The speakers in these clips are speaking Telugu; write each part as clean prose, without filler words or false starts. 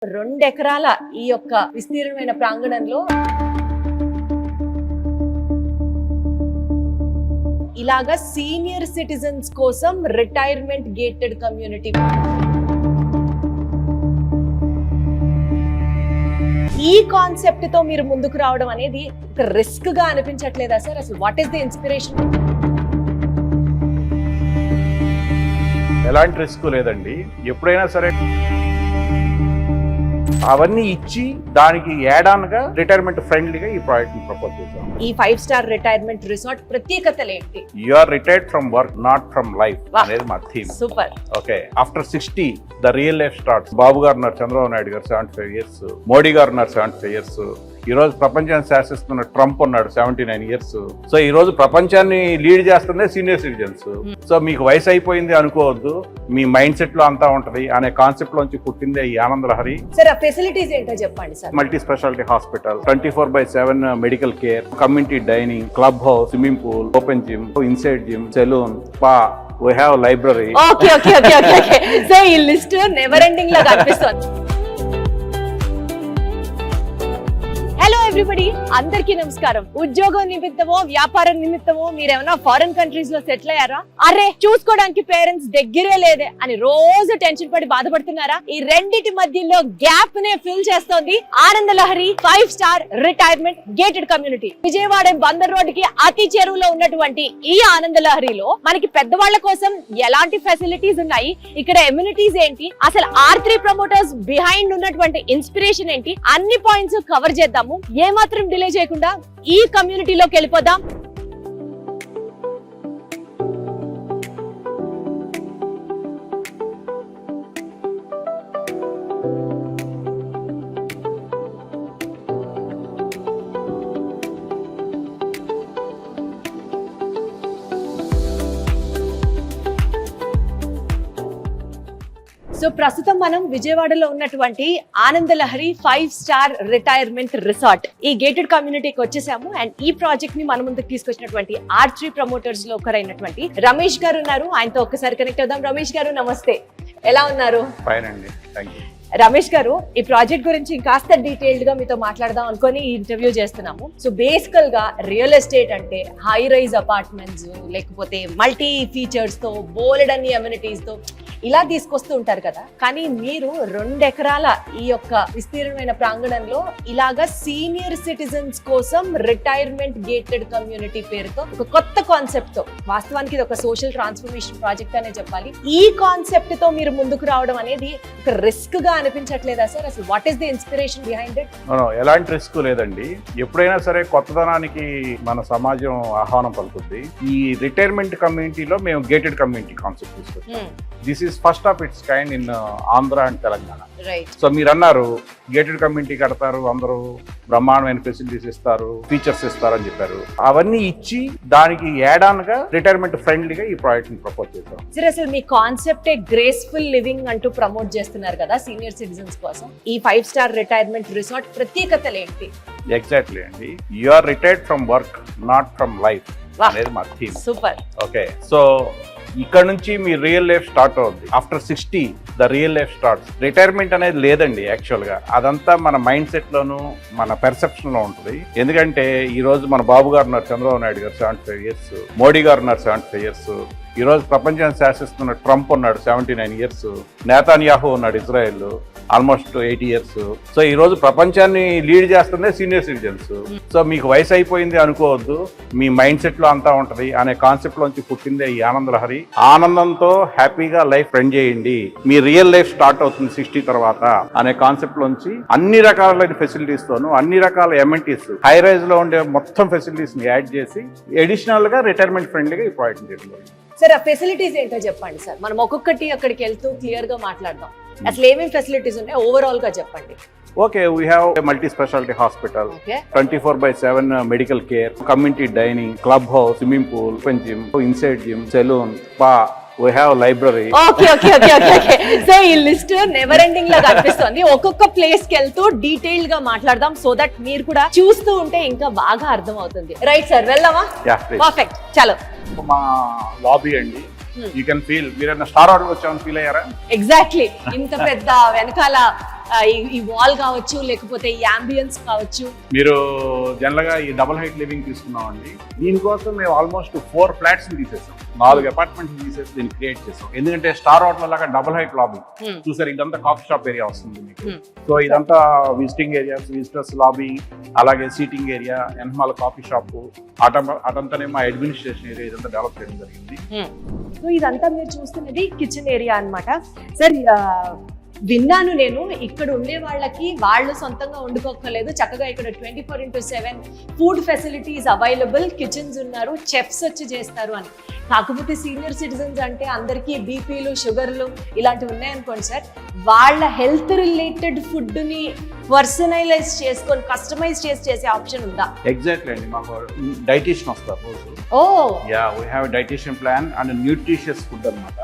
2 ఎకరాల ఈ యొక్క విస్తీర్ణమైన ప్రాంగణంలో ఇలాగా సీనియర్ సిటిజన్స్ కోసం రిటైర్మెంట్ గేటెడ్ కమ్యూనిటీ. ఈ కాన్సెప్ట్ తో మీరు ముందుకు రావడం అనేది ఒక రిస్క్ గా అనిపించట్లేదా సార్? అసలు వాట్ ఈస్ ది ఇన్స్పిరేషన్? ఎలాంటి రిస్క్ లేదండి. ఎప్పుడైనా సరే అవన్నీ ఇచ్చి దానికి యాడ్ ఆన్ గా రిటైర్మెంట్ ఫ్రెండ్లీగా ఈ ప్రాజెక్ట్ ని ప్రపోజ్ చేశాం. ఈ 5 స్టార్ రిటైర్మెంట్ రిసార్ట్ ప్రత్యేకతలు ఏంటి? You are retired from work not from life అనేది మా theme. Super. Okay, after 60 the real life starts. Babu గారు ఉన్నారు, చంద్రబాబు నాయుడు గారు 75 years, మోడీ గారు ఉన్నారు 75 years, ఈ రోజు ప్రపంచాన్ని శాసిస్తున్న ట్రంప్ ఉన్నాడు 79 years. సో ఈ రోజు ప్రపంచాన్ని లీడ్ చేస్తుంది సీనియర్ సిటిజన్స్. సో మీకు వయసు అయిపోయింది అనుకోవద్దు, మీ మైండ్ సెట్ లో అంతా ఉంటది అనే కాన్సెప్ట్ లోంచి పుట్టిందే ఈ ఆనంద లహరి. సార్, ఆ ఫెసిలిటీస్ ఏంటో చెప్పండి sir. Multi speciality hospital, 24/7 medical care, community dining, club house, swimming pool, open gym, inside gym, salon, spa, we have library. Okay. So ఈ లిస్ట్ నెవర్ ఎండింగ్ లా కనిపిస్తుంది. హలో ఎవ్రీబడి, అందరికీ నమస్కారం. ఉద్యోగం నిమిత్తమో వ్యాపారం నిమిత్తమో మీరేమన్నా ఫారెన్ కంట్రీస్ లో సెటిల్ అయ్యారా? అరే, చూసుకోవడానికి పేరెంట్స్ దగ్గరే లేదే అని రోజు టెన్షన్ పడి బాధపడుతున్నారా? ఈ రెండిటి మధ్యలో గ్యాప్ నే ఫిల్ చేస్తోంది ఆనంద Lahari 5 star retirement gated community. Vijayawada Bandar road కి అతి చెరువులో ఉన్నటువంటి ఈ ఆనంద లహరిలో మనకి పెద్దవాళ్ల కోసం ఎలాంటి ఫెసిలిటీస్ ఉన్నాయి, ఇక్కడ ఎమ్యూనిటీస్ ఏంటి, అసలు R3 ప్రమోటర్స్ బిహైండ్ ఉన్నటువంటి ఇన్స్పిరేషన్ ఏంటి, అన్ని పాయింట్స్ కవర్ చేద్దాము. ఏమాత్రం డిలే చేయకుండా ఈ కమ్యూనిటీలోకి వెళ్ళిపోదాం. సో ప్రస్తుతం మనం విజయవాడలో ఉన్నటువంటి ఆనంద లహరి 5 స్టార్ రిటైర్మెంట్ రిసార్ట్ ఈ గేటెడ్ కమ్యూనిటీకి వచ్చేసాము. అండ్ ఈ ప్రాజెక్ట్ ని మన ముందుకు తీసుకొచ్చినటువంటి R3 ప్రమోటర్స్ లో ఒకరైనటువంటి రమేష్ గారు ఉన్నారు. ఆయనతో ఒక్కసారి కనెక్ట్ అవుదాం. రమేష్ గారు నమస్తే, ఎలా ఉన్నారు? ఫైన్ అండి, థ్యాంక్ యూ. రమేష్ గారు, ఈ ప్రాజెక్ట్ గురించి ఇంకాస్త డీటెయిల్డ్ గా మీతో మాట్లాడదాం అనుకొని ఈ ఇంటర్వ్యూ చేస్తున్నాము. సో బేసికల్ గా రియల్ ఎస్టేట్ అంటే హై రైజ్ అపార్ట్మెంట్స్, లేకపోతే మల్టీ ఫీచర్స్ తో, బోలెడ్ అన్ని అమ్యూనిటీస్ తో ఇలా తీసుకొస్తూ ఉంటారు కదా. కానీ మీరు 2 ఎకరాల ఈ యొక్క విస్తీర్ణమైన ప్రాంగణంలో ఇలాగా సీనియర్ సిటిజన్స్ కోసం రిటైర్మెంట్ గేటెడ్ కమ్యూనిటీ పేరుతో ఒక కొత్త కాన్సెప్ట్ తో, వాస్తవానికి ఇది ఒక సోషల్ ట్రాన్స్ఫర్మేషన్ ప్రాజెక్ట్ అనే చెప్పాలి. ఈ కాన్సెప్ట్ తో మీరు ముందుకు రావడం అనేది ఒక రిస్క్ గా అనిపించట్లేదా సార్? అసలు what is the inspiration behind it? ఎలాంటి రిస్క్ లేదండి. ఎప్పుడైనా సరే కొత్తదనానికి మన సమాజం ఆహ్వానం పలుకుతుంది. ఈ రిటైర్మెంట్ కమ్యూనిటీలో మేము గేటెడ్ కమ్యూనిటీ కాన్సెప్ట్ తీసుకొచ్చాం. This is first of it's kind in Andhra and Telangana. So మీరు అన్నారు గేటెడ్ కమ్యూనిటీ కడతారు, అందరూ బ్రహ్మాండమైన ఫెసిలిటీస్ ఇస్తారు, ఫీచర్స్ ఇస్తారు అని చెప్పారు. అవన్నీ ఇచ్చి దానికి యాడ్ ఆన్ గా రిటైర్మెంట్ ఫ్రెండ్లీగా ఈ ప్రాజెక్ట్ ని ప్రపోజ్ చేశాం. సార్, అసలు మీ కాన్సెప్టే గ్రేస్ఫుల్ లివింగ్ అంటూ ప్రమోట్ చేస్తున్నారు కదా సీనియర్ సిటిజన్స్ కోసం. ఈ 5 స్టార్ రిటైర్మెంట్ రిసార్ట్ ప్రత్యేకతలు ఏంటి? ఎగ్జాక్ట్లీ అండి, you are retired from work not from life అనేది మా థీమ్. సూపర్. ఓకే, సో ఇక్కడ నుంచి మీ రియల్ లైఫ్ స్టార్ట్ అవుద్ది. After 60 the real life starts. Retirement అనేది లేదండి యాక్చువల్ గా, అదంతా మన మైండ్ సెట్ లోను మన పెర్సెప్షన్ లో ఉంటుంది. ఎందుకంటే ఈ రోజు మన బాబు గారు ఉన్నారు, చంద్రబాబు నాయుడు గారు 75 years, మోడీ గారు ఉన్నారు 75 years, ఈ రోజు ప్రపంచాన్ని శాసిస్తున్న ట్రంప్ ఉన్నాడు 79 years, నేతాన్యాహు ఉన్నాడు ఇజ్రాయెల్ ఆల్మోస్ట్ 80 years. సో ఈ రోజు ప్రపంచాన్ని లీడ్ చేస్తుంది సీనియర్ సిటిజన్స్. సో మీకు వయసు అయిపోయింది అనుకోవద్దు, మీ మైండ్ సెట్ లో అంతా ఉంటది అనే కాన్సెప్ట్ లోంచి పుట్టిందే ఈ ఆనంద లహరి. ఆనందంతో హ్యాపీగా లైఫ్ స్పెండ్ చేయండి, మీ రియల్ లైఫ్ స్టార్ట్ అవుతుంది 60 తర్వాత అనే కాన్సెప్ట్ లోంచి అన్ని రకాలైన ఫెసిలిటీస్ తోను, అన్ని రకాల ఎమ్యూనిటీస్, హై రైజ్ లో ఉండే మొత్తం ఫెసిలిటీస్ ని యాడ్ చేసి అడిషనల్ గా రిటైర్మెంట్ ఫ్రెండ్లీగా ఈ ప్రాజెక్ట్ చేయడం. సార్, ఆ ఫెసిలిటీస్ ఏంటో చెప్పండి సార్. మనం ఒక్కొక్కటి అక్కడికి వెళ్తూ క్లియర్ గా మాట్లాడదాం. అసలు ఏమేమి ఫెసిలిటీస్ ఉన్నాయి ఓవరాల్ గా చెప్పండి. Okay, we have multi speciality hospital, 24/7 medical care, community dining, club house, swimming pool, open gym, inside gym, salon, spa, we have library. Okay. So ఈ లిస్ట్ నెవర్ ఎండింగ్ లా కనిపిస్తుంది. ఒక్కొక్క ప్లేస్ కి వెళ్తూ డీటెయిల్డ్ గా మాట్లాడదాం, సో దట్ మీరు కూడా చూస్తూ ఉంటే ఇంకా బాగా అర్థం అవుతుంది. రైట్ సార్, వెళ్దామా? పర్ఫెక్ట్, చలో. మా లాబీ అండి, యూ కెన్ ఫీల్. మీరు స్టార్ హోటల్ వచ్చామని ఫీల్ అయ్యారా? ఎగ్జాక్ట్లీ. ఇంత పెద్ద వెనకాల ఈ వాల్ కావచ్చు, లేకపోతే ఈ అంబియన్స్ కావచ్చు? మీరు జనరల్ గా ఈ డబుల్ హైట్ లివింగ్ తీసుకున్నామండి. దీనికోసం మేము ఆల్మోస్ట్ 4 ఫ్లాట్స్ తీసేసాం, 4 అపార్ట్మెంట్స్ తీసేసి దీన్ని క్రియేట్ చేసాం. ఎందుకంటే స్టార్ హోటల్ లాగా డబుల్ హైట్ లాబీ చూసారు, ఇదంతా కాఫీ షాప్ ఏరియా వస్తుంది మీకు. సో ఇదంతా విజిటింగ్ ఏరియాస్, విజిటర్స్ లాబీ, అలాగే సీటింగ్ ఏరియా, ఎన్మాల కాఫీ షాప్, అటంతానే మా అడ్మినిస్ట్రేషన్ ఏరియా, ఇదంతా డెవలప్ చేయడం జరిగింది. సో ఇదంతా మీరు చూస్తున్నది కిచెన్ ఏరియా అన్నమాట. సార్ విన్నాను నేను, ఇక్కడ ఉండే వాళ్ళకి వాళ్ళు సొంతంగా వండుకోక్కర్లేదు, చక్కగా ఇక్కడ 24/7 ఫుడ్ ఫెసిలిటీస్ అవైలబుల్, కిచెన్స్ ఉన్నారు, చెఫ్స్ వచ్చి చేస్తారు అని. కాకపోతే సీనియర్ సిటిజన్స్ అంటే అందరికీ బీపీలు, షుగర్లు ఇలాంటివి ఉన్నాయనుకోండి సార్, వాళ్ళ హెల్త్ రిలేటెడ్ ఫుడ్ని పర్సనలైజ్ చేసుకొని కస్టమైజ్ చేసే ఆప్షన్ ఉందా? ఎగ్జాక్ట్లీ అండి, మాకు డైటీషియన్ వస్తారు రోజు. Oh yeah, we have dietician plan and nutritious food అన్నమాట.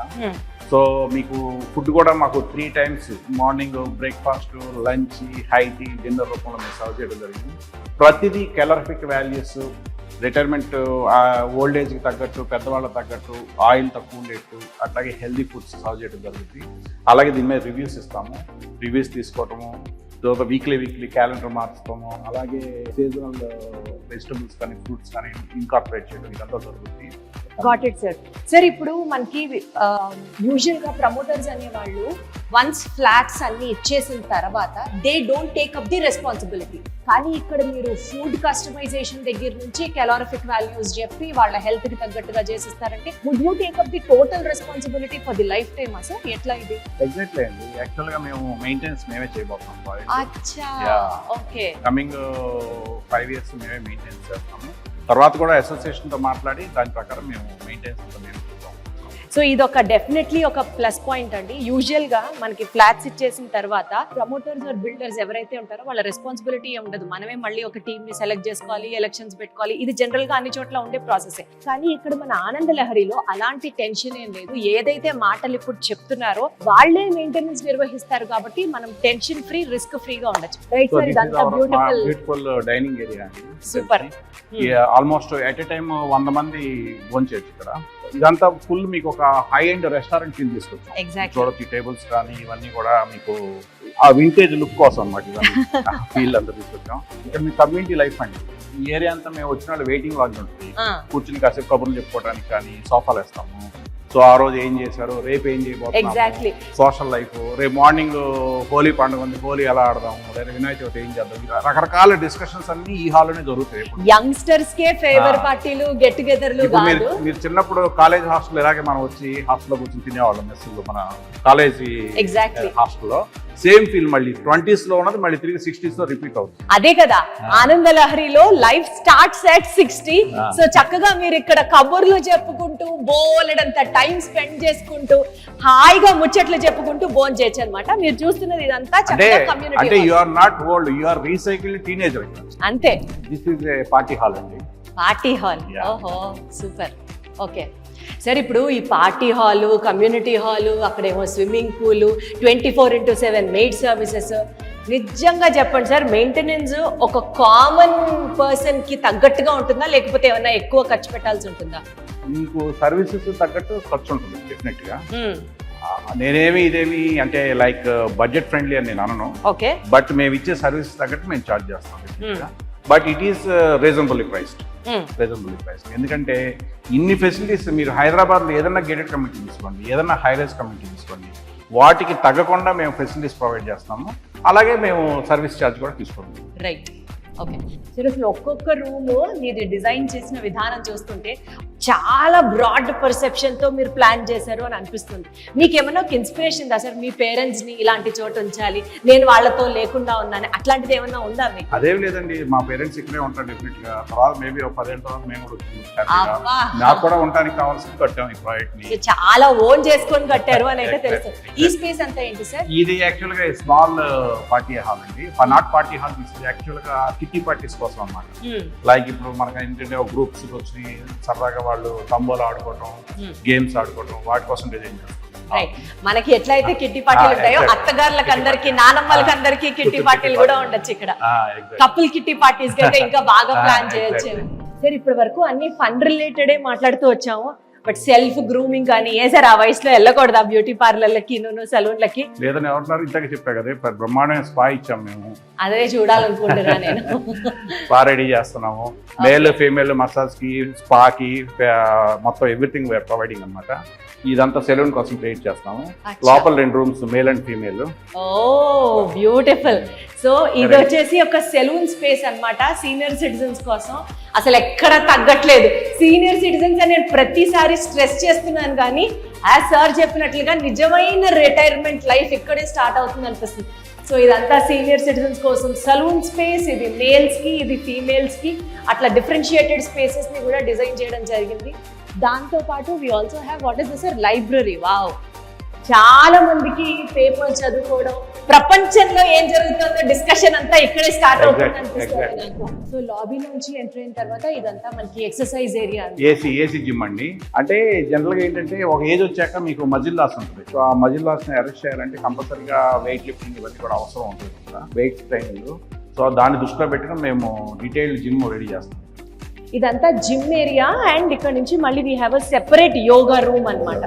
సో మీకు ఫుడ్ కూడా మాకు 3 times morning breakfast, lunch, high tea, dinner రూపంలో మేము సర్వ్ చేయడం జరిగింది. ప్రతిదీ కెలరిఫిక్ వాల్యూస్, రిటైర్మెంట్ ఓల్డ్ ఏజ్కి తగ్గట్టు, పెద్దవాళ్ళకి తగ్గట్టు, ఆయిల్ తక్కువ ఉండేట్టు, అట్లాగే హెల్దీ ఫుడ్స్ సర్వ్ చేయడం జరుగుతుంది. అలాగే దీని మీద రివ్యూస్ ఇస్తాము, రివ్యూస్ తీసుకోవటము, తర్వాత వీక్లీ క్యాలెండర్ మార్చుతాము, అలాగే సీజనల్ వెజిటబుల్స్ కానీ ఫ్రూట్స్ కానీ ఇంకార్పొరేట్ చేయడం, ఇదంతా జరుగుతుంది. Got it sir. సార్ ఇప్పుడు మనకి యూజువల్ గా ప్రమోటర్స్ అనే వాళ్ళు వన్స్ ఫ్లాట్స్ అన్ని ఇచ్చేసిన తర్వాత they don't take up the responsibility. కానీ ఇక్కడ మీరు ఫుడ్ కస్టమైజేషన్ దగ్గర నుంచి కెలారిఫిక్ వాల్యూస్ చెప్పి వాళ్ళ హెల్త్ కి తగ్గట్టుగా చేసిస్తారంటే would you take up the total responsibility for the lifetime sir? ఎట్లా ఇది? ఎగ్జాక్ట్లీ అండి, యాక్చువల్ గా మేము మెయింటెనెన్స్ మేమే చేయబోతున్నాం. అచ్చా, ఓకే. కమింగ్ 5 years మేమే మెయింటెనెన్స్ చేస్తాము. తర్వాత కూడా అసోసియేషన్ తో మాట్లాడి దాని ప్రకారం మేము మెయింటెనెన్స్ మేము. సో ఇది ఒక డెఫినెట్లీ ఒక ప్లస్ పాయింట్ అండి. యూజువల్ గా మనకి ఫ్లాట్స్ ఇచ్చేసిన తర్వాత ప్రమోటర్స్ ఆర్ బిల్డర్స్ ఎవరైతే ఉంటారో వాళ్ళ రెస్పాన్సిబిలిటీ ఉండదు, మనమే మళ్ళీ ఒక టీమ్ ని సెలెక్ట్ చేసుకోవాలి, ఎలక్షన్స్ పెట్టుకోవాలి. ఇది జనరల్ గా అన్ని చోట్ల ఉండే ప్రాసెస్. కానీ ఇక్కడ మన ఆనంద లహరిలో అలాంటి టెన్షన్ ఏం లేదు. ఏదైతే మాటలు ఇప్పుడు చెప్తున్నారో వాళ్ళే మెయింటెనెన్స్ నిర్వహిస్తారు కాబట్టి మనం టెన్షన్ ఫ్రీ, రిస్క్ ఫ్రీగా ఉండొచ్చు. రైట్ సార్, ఇదంతా beautiful dining area. Super. Almost at a time 100 మంది భోంచేయచ్చు ఇక్కడ. ఇదంతా ఫుల్ మీకు ఒక హై ఎండ్ రెస్టారెంట్ ఫీల్ తీసుకొచ్చాం. చూడొచ్చు టేబుల్స్ కానీ ఇవన్నీ కూడా మీకు ఆ వింటేజ్ లుక్ కోసం అన్నమాట. ఇవన్నీ ఫీల్ అంతా తీసుకొచ్చాం. ఇక్కడ మీ కమ్యూనిటీ లైఫ్ అండి. ఈ ఏరియా అంతా మేము వచ్చిన వాళ్ళు వెయిటింగ్ లాడ్జ్ ఉంటుంది, కూర్చుని కాసేపు కబుర్లు చెప్పుకోవడానికి కానీ సోఫాలు వేస్తాము. సో ఆ రోజు ఏం చేశారు, రేపు ఏం చేయబోతున్నాము, సోషల్ లైఫ్, రేపు మార్నింగ్ హోలీ పండుగ ఉంది, హోలీ ఎలా ఆడదాము, లేదా వినాయక చవితి ఏం చేద్దాం, రకరకాల డిస్కషన్స్ అన్ని ఈ హాల్లోనే జరుగుతాయి. యంగ్స్టర్స్ కే ఫేవర్ పార్టీలు, గెట్ టుగెదర్లు. మీరు చిన్నప్పుడు కాలేజ్ హాస్టల్ ఇలాగే మనం వచ్చి హాస్టల్లో కూర్చొని తినేవాళ్ళం మెస్సుల్లో, మన కాలేజీ హాస్టల్లో. సేమ్ ఫీల్ మళ్ళీ 20s లో ఉన్నది మళ్ళీ తిరిగి 60s లో రిపీట్ అవుతుంది. అదే కదా ఆనంద లహరిలో లైఫ్ స్టార్ట్స్ ఎట్ 60. సో చక్కగా మీరు ఇక్కడ కబుర్లు చెప్పుకుంటూ బోలెడంత టైం స్పెండ్ చేసుకుంటూ హాయిగా ముచ్చట్లు చెప్పుకుంటూ బోన్ చేయొచ్చు అనమాట. మీరు చూస్తున్నది ఇదంతా చక్కగా కమ్యూనిటీ. అంటే you are not old, you are recycled teenager. అంతే. This is a party hall అండి. Party hall. ఓహో సూపర్. ఓకే సార్, ఇప్పుడు ఈ పార్టీ హాలు, కమ్యూనిటీ హాలు, అక్కడేమో స్విమ్మింగ్ పూల్, 24/7 మెయిడ్ సర్వీసెస్, నిజంగా చెప్పండి సార్, మెయింటెనెన్స్ ఒక కామన్ పర్సన్ కి తగ్గట్టుగా ఉంటుందా, లేకపోతే ఏమైనా ఎక్కువ ఖర్చు పెట్టాల్సి ఉంటుందా? మీకు సర్వీసెస్ తగ్గట్టు ఖర్చు ఉంటుంది డెఫినెట్ గా. ఇదేమి అంటే లైక్ బడ్జెట్ ఫ్రెండ్లీ అని నేను అనను. ఓకే. బట్ మేము ఇచ్చే సర్వీస్ తగ్గట్టు మేము ఛార్జ్ చేస్తాం. But it is reasonably priced. ఎందుకంటే ఇన్ని ఫెసిలిటీస్ మీరు హైదరాబాద్ లో ఏదైనా గేటెడ్ కమ్యూనిటీ తీసుకోండి, ఏదైనా హైరైజ్ కమ్యూనిటీ తీసుకోండి, వాటికి తగ్గకుండా మేము ఫెసిలిటీస్ ప్రొవైడ్ చేస్తాము. అలాగే మేము సర్వీస్ ఛార్జ్ కూడా తీసుకుంటాం. రైట్. ఓకే సార్, అసలు ఒక్కొక్క రూము మీరు డిజైన్ చేసిన విధానం చూస్తుంటే చాలా బ్రాడ్ పర్సెప్షన్తో మీరు ప్లాన్ చేశారు అని అనిపిస్తుంది. మీకు ఏమైనా ఒక ఇన్స్పిరేషన్ ఉందా సార్, మీ పేరెంట్స్ని ఇలాంటి చోటు ఉంచాలి, నేను వాళ్ళతో లేకుండా ఉన్నాను, అట్లాంటిది ఏమన్నా ఉందా మీకు? అదేం లేదండి, మా పేరెంట్స్ ఇక్కడే ఉంటారు డెఫినెట్ గా. తర్వాత మేబీ ఒక 10 ఏళ్ళ తర్వాత మేము కూడా నాకు కూడా ఉండడానికి కావాల్సింది కట్టాము ఈ ప్రాజెక్ట్ ని. చాలా ఓన్ చేసుకొని కట్టారు అని అయితే తెలుసు. ఈ స్పేస్ అంతా ఏంటి సార్? ఇది యాక్చువల్ గా స్మాల్ పార్టీ హాల్ అండి. నాట్ పార్టీ హాల్, యాక్చువల్ గా కిట్టి పార్టీస్ కోసం అన్నమాట. లైక్ ఇప్పుడు మనకి ఏంటంటే గ్రూప్స్ వచ్చి సరదాగా వాళ్ళు తంబోలు ఆడుకోవటం, గేమ్స్ ఆడుకోవటం, వాటి కోసం డిజైన్ చేస్తాం. మనకి ఎట్లయితే కిట్టి పార్టీలు ఉంటాయో అత్తగారులకు అందరికి, నానమ్మలకి అందరికి కిట్టి పార్టీలు కూడా ఉండొచ్చు ఇక్కడ. కపుల్ కిట్టి పార్టీస్ కంటే ఇంకా బాగా ప్లాన్ చేయొచ్చు. సరే, ఇప్పటి వరకు అన్ని ఫండ్ రిలేటెడే మాట్లాడుతూ వచ్చాము. బట్ సెల్ఫ్ గ్రూమింగ్ కానీ ఏ సార్ ఆ వయసులో వెళ్ళకూడదా బ్యూటీ పార్లర్లకి సలూన్లకి? లేదని ఎవరున్నారు, ఇంతగా చెప్పా కదా, బ్రహ్మాండమైన స్పా ఇచ్చాం మేము, అదే చూడాలనుకుంటున్నా నేను. స్పా రెడీ చేస్తున్నాము, మేల్ ఫీమేల్ మసాజ్ కి, స్పాకి, మొత్తం ఎవ్రీథింగ్ వీఆర్ ప్రొవైడింగ్ అన్నమాట. ఇదంతా సెలూన్ కోసం క్రియేట్ చేస్తాము. లోపల 2 rooms, male and female. Oh beautiful. So ఇది వచ్చేసి ఒక సెలూన్ స్పేస్ అన్నమాట సీనియర్ సిటిజన్స్ కోసం. అసలు ఎక్కడ తగ్గట్లేదు సీనియర్ సిటిజన్స్ అని నేను ప్రతిసారి స్ట్రెస్ చేస్తున్నాను, కానీ యాజ్ సార్ చెప్పినట్లుగా నిజమైన రిటైర్మెంట్ లైఫ్ ఇక్కడే స్టార్ట్ అవుతుంది అనిపిస్తుంది. సో ఇదంతా సీనియర్ సిటిజన్స్ కోసం సలూన్ స్పేస్, ఇది మేల్స్ కి, ఇది ఫీమేల్స్ కి, అట్లా డిఫరెన్షియేటెడ్ స్పేసెస్ ని కూడా డిజైన్ చేయడం జరిగింది. దాంతో పాటు we also have what is this sir, library. Wow, చాలా మందికి పేపర్ చదువుకోవడం, ప్రపంచంలో ఏం జరుగుతుందో డిస్కషన్ అంతా ఇక్కడే స్టార్ట్ అవుతుంది అనిపిస్తుంది నాకు. సో లాబీ నుంచి ఎంటర్ అయిన తర్వాత ఇదంతా మనకి ఎక్సర్సైజ్ ఏరియా. ఏసీ జిమ్ అండి. అంటే జనరల్ గా ఏంటంటే ఒక ఏజ్ వచ్చాక మీకు మజిల్ లాస్ ఉంటుంది. సో ఆ మజిల్ లాస్ ని అరెస్ట్ చేయాలంటే కంపల్సరీగా వెయిట్ లిఫ్టింగ్ ఇవన్నీ కూడా అవసరం ఉంటుంది కదా, వెయిట్ ట్రైనింగ్. సో దాన్ని దృష్టిలో పెట్టుకుని మేము డీటెయిల్డ్ జిమ్ రెడీ చేస్తాం. ఇదంతా జిమ్ ఏరియా అండ్ ఇక్కడ నుంచి మళ్ళీ we have a separate yoga room అన్నమాట.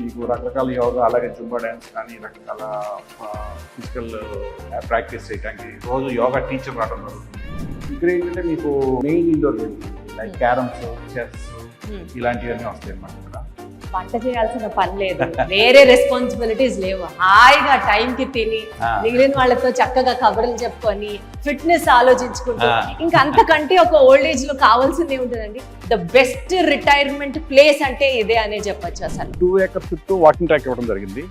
మీకు రకరకాల యోగా, అలాగే జుంబా డ్యాన్స్ కానీ రకరకాల ఫిజికల్ ప్రాక్టీస్ చేయడానికి రోజు యోగా టీచర్ రావడం జరుగుతుంది. ఇక్కడ ఏంటంటే మీకు main indoor games like carroms, chess ఇలాంటివన్నీ వస్తాయి అన్నమాట. ఇక్కడ వంట చేయాల్సిన పని లేదు, వేరే రెస్పాన్సిబిలిటీస్ లేవు, హాయిగా టైంకి తిని మిగిలిన వాళ్ళతో చక్కగా కబుర్లు చెప్పుకొని ఫిట్నెస్ ఆలోచించుకుంటూ ఇంకా అంతకంటే ఒక ఓల్డ్ ఏజ్ లో కావాల్సింది ఏముంటుందండి. ద బెస్ట్ రిటైర్మెంట్ ప్లేస్ అంటే ఇదే అనే చెప్పొచ్చు. అసలు 2 acres చుట్టూ వాకింగ్ ట్రాక్ ఇవ్వడం జరిగింది.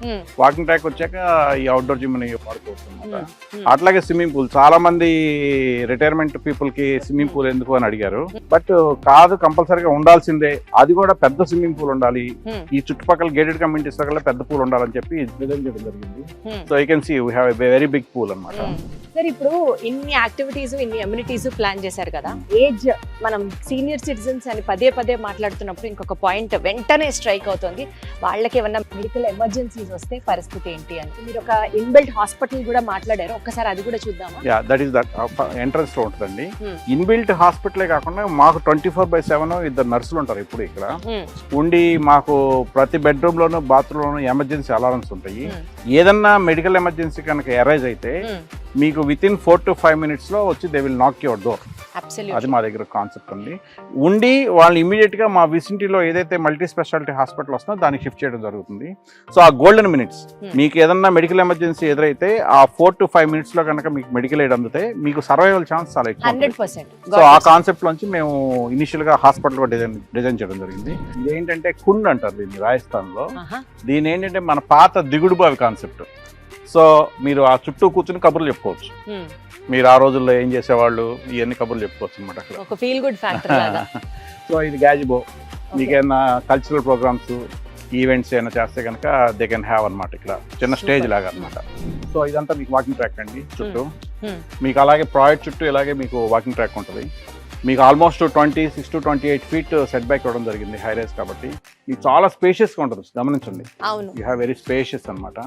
వాకింగ్ ట్రాక్ వచ్చాక ఈ అవుట్డోర్ జిమ్ వాడుకోవచ్చు. అట్లాగే స్విమ్మింగ్ పూల్, చాలా మంది రిటైర్మెంట్ పీపుల్ కి స్విమ్మింగ్ పూల్ ఎందుకు అని అడిగారు. బట్ కాదు, కంపల్సరీగా ఉండాల్సిందే. అది కూడా పెద్ద స్విమ్మింగ్ పూల్ ఉండాలి, ఈ చుట్టుపక్కల గేటెడ్ కమ్యూనిటీస్ దగ్గర పెద్ద పూల్ ఉండాలని చెప్పి డిజైన్ చేయడం జరిగింది. So you can see we have a very big pool అన్నమాట. సార్ ఇప్పుడు ఇన్ని యాక్టివిటీస్, ఇన్ని అమ్యూనిటీస్ ప్లాన్ చేశారు కదా, ఏజ్ మనం సీనియర్ సిటిజన్స్ అని పదే పదే మాట్లాడుతున్నప్పుడు ఇంకొక పాయింట్ వెంటనే స్ట్రైక్ అవుతుంది. వాళ్ళకి ఏమన్నా మెడికల్ ఎమర్జెన్సీస్ వస్తే పరిస్థితి ఏంటి అని. మీరు ఒక ఇన్బిల్ట్ హాస్పిటల్ కూడా మాట్లాడారు, ఒక్కసారి అది కూడా చూద్దామా? Yeah, that is that entrance లో ఉంటుందండి. ఇన్బిల్ట్ హాస్పిటలే కాకుండా మాకు 24/7 2 నర్సులు ఉంటారు ఇప్పుడు ఇక్కడ ఉండి, మాకు ప్రతి బెడ్రూమ్ లోను, బాత్రూమ్ లోను ఎమర్జెన్సీ అలారమ్స్ ఉంటాయి. ఏదన్నా మెడికల్ ఎమర్జెన్సీ కనుక అరైజ్ అయితే మీకు వితిన్ 4 to 5 minutes లో వచ్చి దే విల్ నాక్ యువర్ డోర్. అది మా దగ్గర కాన్సెప్ట్ ఉంది. ఉండి వాళ్ళు ఇమీడియట్ గా మా విసినిటీలో ఏదైతే మల్టీ స్పెషాలిటీ హాస్పిటల్ వస్తుందో దానికి షిఫ్ట్ చేయడం జరుగుతుంది. సో ఆ గోల్డెన్ మినిట్స్, మీకు ఏదన్నా మెడికల్ ఎమర్జెన్సీ ఎదురైతే ఆ 4 to 5 minutes లో కనుక మీకు మెడికల్ ఎయిడ్ అందుతే మీకు సర్వైవల్ ఛాన్స్ చాలా ఎక్కువ. 100%. సో ఆ కాన్సెప్ట్ లోంచి మేము ఇనిషియల్ గా హాస్పిటల్ డిజైన్ చేయడం జరిగింది. ఇదేంటంటే కుండ్ అంటారు దీన్ని రాజస్థాన్ లో. దీని ఏంటంటే మన పాత దిగుడు బావి కాన్సెప్ట్. సో మీరు ఆ చుట్టూ కూర్చుని కబుర్లు చెప్పుకోవచ్చు, మీరు ఆ రోజుల్లో ఏం చేసేవాళ్ళు ఇవన్నీ కబుర్లు చెప్పుకోవచ్చు అనమాట అక్కడ. ఒక ఫీల్ గుడ్ ఫ్యాక్టర్ లాగా. సో ఇది గ్యాజిబో, మీకేమైనా కల్చరల్ ప్రోగ్రామ్స్, ఈవెంట్స్ ఏమైనా చేస్తే కనుక దే కెన్ హ్యావ్ అనమాట ఇక్కడ చిన్న స్టేజ్ లాగా అనమాట. సో ఇదంతా మీకు వాకింగ్ ట్రాక్ అండి చుట్టూ. మీకు అలాగే ప్రాజెక్ట్ చుట్టూ ఇలాగే మీకు వాకింగ్ ట్రాక్ ఉంటుంది. మీకు almost 26 to 28 feet set back ఇవ్వడం జరిగింది, హై రైజ్ కాబట్టి. మీకు చాలా స్పేషియస్గా ఉంటుంది, గమనించండి. యూ హ్యావ్ వెరీ స్పేషియస్ అనమాట.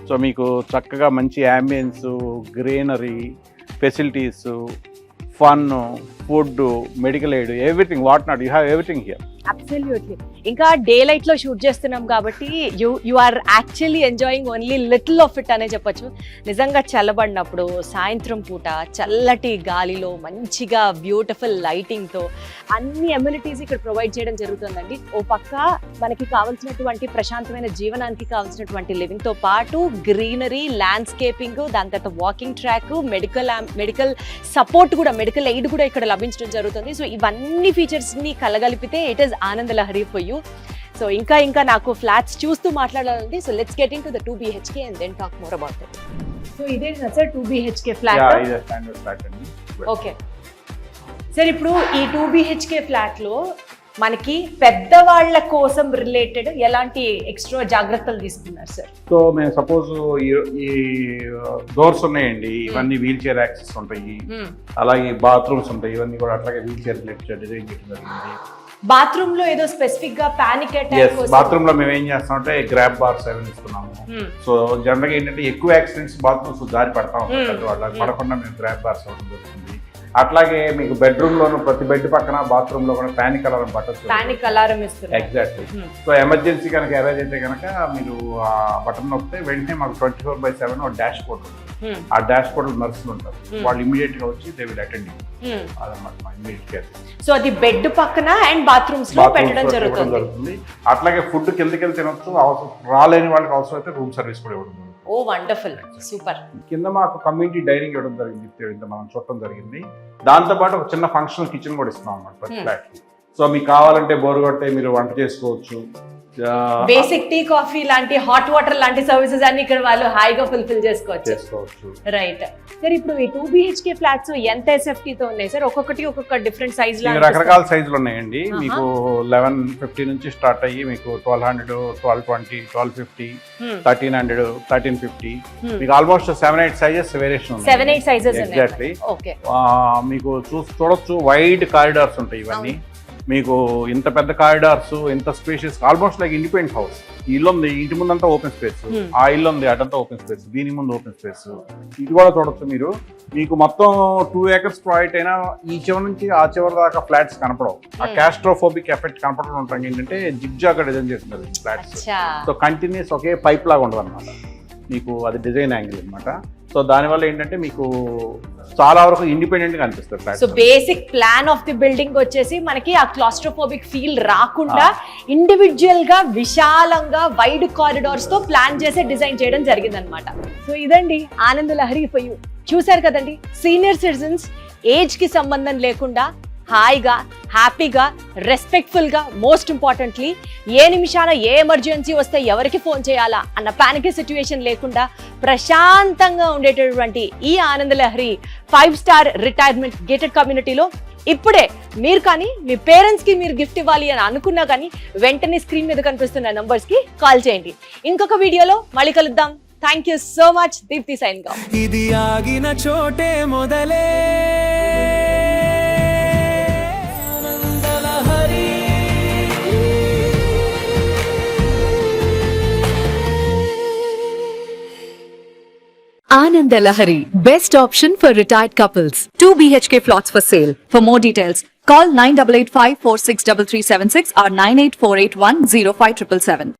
సో మీకు చక్కగా మంచి ambience, greenery, facilities, fun, food, medical aid, everything what not, you have everything here. Absolutely. ఇంకా డే లైట్ లో షూట్ చేస్తున్నాం కాబట్టి you are actually enjoying only little of it అనే చెప్పొచ్చు. నిజంగా చల్లబడినప్పుడు సాయంత్రం పూట చల్లటి గాలిలో మంచిగా బ్యూటిఫుల్ లైటింగ్ తో అన్ని అమ్యూనిటీస్ ఇక్కడ ప్రొవైడ్ చేయడం జరుగుతుందండి. ఓ పక్క మనకి కావాల్సినటువంటి ప్రశాంతమైన జీవనానికి కావాల్సినటువంటి లివింగ్ తో పాటు గ్రీనరీ, ల్యాండ్స్కేపింగ్, దాని తర్వాత వాకింగ్ ట్రాక్, మెడికల్ సపోర్ట్ కూడా, మెడికల్ ఎయిడ్ కూడా ఇక్కడ లభించడం జరుగుతుంది. సో ఇవన్నీ ఫీచర్స్ ని కలగలిపితే ఇట్ ఈస్ ఆనంద లహరి ఫర్ యూ. సో ఇంకా నాకు ఫ్లాట్స్ చూస్తూ మాట్లాడాలండి. So let's get into the 2 BHK and then talk more about it. So ఇదే sir 2 BHK flat. Okay sir, ఇప్పుడు ఈ 2 BHK ఫ్లాట్ లో మనకి పెద్దవాళ్ళ కోసం రిలేటెడ్ ఎలాంటి ఎక్స్ట్రా జాగ్రత్తలు తీసుకున్నారు సార్? సో మేము సపోజ్ ఈ డోర్స్ ఉన్నాయండి, ఇవన్నీ వీల్ చైర్ యాక్సెస్ ఉంటాయి, అలాగే బాత్రూమ్స్ ఉంటాయి, ఇవన్నీ కూడా అట్లాగే వీల్ చైర్ రిలేటెడ్ డిజైన్ చేయడం జరిగింది. బాత్రూమ్ లో ఏదో స్పెసిఫిక్ గా పానిక్ అటాక్ కోసం బాత్రూమ్ లో మేము ఏం చేస్తామంటే గ్రాబ్ బార్స్ అవి ఇస్తున్నాము. సో జనరల్ గా ఏంటంటే ఎక్కువ యాక్సిడెంట్స్ బాత్రూమ్స్ దారి పడతా ఉంటాయి, వాళ్ళకి పడకుండా మేము గ్రాబ్ బార్స్ అవ్వడం జరుగుతుంది. అట్లాగే మీకు బెడ్రూమ్ లోను ప్రతి బెడ్ పక్కన బాత్రూమ్ లో కూడా panic alarm buttons panic alarm ఇస్తున్నారు. ఎగ్జాక్ట్లీ. సో ఎమర్జెన్సీ కనుక అరేంజ్ అయితే కనుక మీరు ఆ బటన్ నొక్కితే వెంటనే మాకు 24/7 ఒక డాష్ బోర్డ్ ఉంటుంది. ఆ డాష్ బోర్డ్ నర్సులు ఉంటారు, వాళ్ళు ఇమీడియట్ గా వచ్చి దే విల్ అటెండ్ అదన్నమాట మా ఇమీడియట్ కేర్. సో అది బెడ్ పక్కన అండ్ బాత్రూమ్స్ లో పెట్టడం జరుగుతుంది. అట్లాగే ఫుడ్ కిందకి వెళ్ళి తినొచ్చు, రాలేని వాళ్ళకి అవసరం అయితే రూమ్ సర్వీస్ కూడా ఇవ్వడం. ఓ వండర్ఫుల్, సూపర్. కింద మాకు కమ్యూనిటీ డైనింగ్ ఇవ్వడం జరిగింది, మనం చూడటం జరిగింది. దాంతో పాటు ఒక చిన్న ఫంక్షనల్ కిచెన్ కూడా ఇస్తున్నాం అన్నమాట ప్రతి ఫ్లాట్ కి. సో మీకు కావాలంటే బోర్ కొట్టే మీరు వంట చేసుకోవచ్చు. బేసిక్ టీ కాఫీ లాంటి హాట్ వాటర్ లాంటి సర్వీసెస్ అన్ని ఇక్కడ వాళ్ళు హాయిగా ఫుల్ఫిల్ చేసుకోవచ్చు. రైట్ సార్, ఇప్పుడు ఈ 2 BHK ఫ్లాట్స్ ఎంత SFT తో ఉన్నాయి సార్? ఒక్కొక్కటి ఒక్కొక్క డిఫరెంట్ సైజ్ లో రకరకాల సైజులు ఉన్నాయండి. మీకు 1150 నుంచి స్టార్ట్ అయ్యి మీకు 1200, 1220, 1250, 1300, 1350, మీకు ఆల్మోస్ట్ 7-8 సైజెస్ వేరియేషన్ ఉన్నాయి. 7-8 సైజెస్ ఎగ్జాక్ట్లీ. ఓకే. మీకు చూడొచ్చు వైడ్ కారిడార్స్ ఉంటాయి ఇవన్నీ. మీకు ఇంత పెద్ద కారిడార్స్, ఇంత spacious, almost like independent house. ఇల్లు ఉంది, ఇంటి ముందంతా ఓపెన్ స్పేస్, ఆ ఇల్లు ఉంది అటంతా ఓపెన్ స్పేస్, దీని ముందు ఓపెన్ స్పేస్. ఇది కూడా చూడొచ్చు మీరు. మీకు మొత్తం 2 acres ప్రాజెక్ట్ అయినా ఈ చివరి నుంచి ఆ చివరి దాకా ఫ్లాట్స్ కనపడవు. ఆ క్యాస్ట్రోఫోబిక్ ఎఫెక్ట్ కనపడడం ఉంటాయి. ఏంటంటే జిగ్జాగ్ డిజైన్ చేస్తున్నారు ఫ్లాట్స్. సో కంటిన్యూస్ ఒకే పైప్ లాగా ఉండదు అనమాట మీకు, అది డిజైన్ యాంగిల్ అనమాట. సో దానివల్ల ఏంటంటే మీకు చాలా వరకు ఇండిపెండెంట్ గా అనిపిస్తుంది. So basic plan of the building వచ్చేసి మనకి ఆ క్లాస్ట్రోఫోబిక్ ఫీల్ రాకుండా ఇండివిజువల్ గా విశాలంగా వైడ్ కారిడార్స్ తో ప్లాన్ చేసి డిజైన్ చేయడం జరిగింది అనమాట. సో ఇదండి ఆనంద లహరి ఫర్ యు. చూసారు కదండి, సీనియర్ సిటిజన్స్ ఏజ్ కి సంబంధం లేకుండా హాయిగా, హ్యాపీగా, రెస్పెక్ట్ఫుల్ గా, మోస్ట్ ఇంపార్టెంట్లీ ఏ నిమిషాన ఏ ఎమర్జెన్సీ వస్తే ఎవరికి ఫోన్ చేయాలా అన్న పానిక్ సిచ్యువేషన్ లేకుండా ప్రశాంతంగా ఉండేటటువంటి ఈ ఆనంద లహరి 5-star రిటైర్మెంట్ గేటెడ్ కమ్యూనిటీలో ఇప్పుడే మీరు కానీ మీ పేరెంట్స్ కి మీరు గిఫ్ట్ ఇవ్వాలి అని అనుకున్నా కానీ వెంటనే స్క్రీన్ మీద కనిపిస్తున్న నంబర్స్ కి కాల్ చేయండి. ఇంకొక వీడియోలో మళ్ళీ కలుద్దాం. Thank you so much. Deepti సైన్ గా. ఇది ఆగిన చోటే మొదలే Ananda Lahari, best option for retired couples. 2 BHK plots for sale. For more details, call 9885 463376 or 98481 05777.